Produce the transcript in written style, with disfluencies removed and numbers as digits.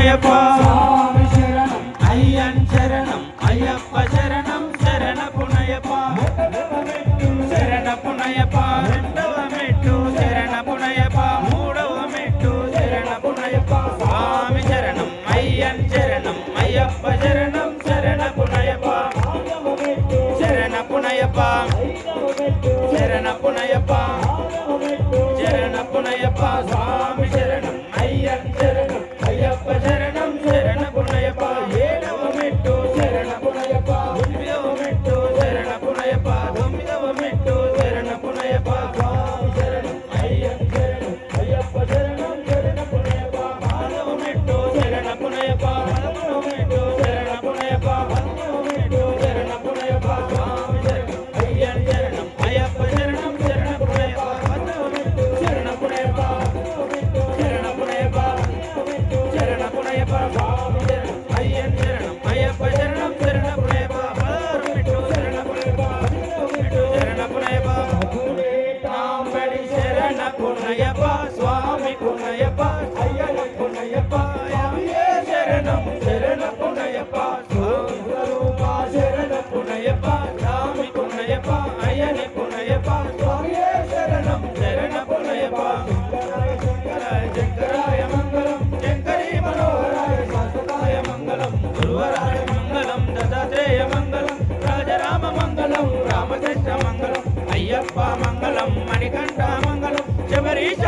పునయప్ప అయ్యన్ శరణం అయ్యప్ప శరణం శరణ పునయప్ప శరణ పునయప్ప రెండవ మెట్టు శరణ పునయప్ప మూడవ మెట్టు శరణ పునయప్ప స్వామి శరణం అయ్యన్ శరణం అయ్యప్ప శరణం శరణ పునయప్ప శరణ పునయప్ప శరణ పునయప్ప శరణ పునయప్ప స్వామి శరణం అయ్యన్ శరణం అయ్యప్ప శరణం శరణ పునయప్ప ఏడవ మెట్టు శరణ పునయప్ప ఎనిమిదవ మెట్టు శరణ పునయప్ప తొమ్మిదవ మెట్టు శరణ పునయప్ప స్వామి శరణం అయ్యన్ శరణం అయ్యప్ప శరణం శరణ పునయప్ప పదవ మెట్టు శరణ పునయప్ప పదమూడవ మెట్టు శరణ పునయప్ప పదమూడవ మెట్టు శరణ పునయప్ప స్వామి శరణం అయ్యన్ శరణం అయ్యప్ప శరణం శరణ పునయప్ప పదవ మెట్టు శరణ పునయప్ప శరణ పునయప్ప శరణ పునయప్ప స్వామి శరణం అయ్యన్ శరణం అయ్యప్ప శరణం శరణ పునయప్ప పదహారు మెట్టు శరణ పునయప్ప మెట్టు శరణ పునయప్ప నాంబడి శరణ పునయప్ప స్వామి పునయప్ప అయ్యన పునయప్ప అయ్యే శరణం శరణ పునయప్ప స్వామి స్వరూప శరణ పునయప్ప స్వామి పునయప్ప అయ్యన పునయప్ప స్వామియే శరణం శరణ పునయప్ప శంకరాయ శంకరాయ మంగళం శంకరీ మనోహరాయ శాశ్వతాయ మంగళం గురువరాయ మంగళం దత్తాత్రేయ మంగళం రాజరామ మంగళం రామకృష్ణ మంగళం అయ్యప్ప మంగళం మణికంఠ మంగళం శబరీశ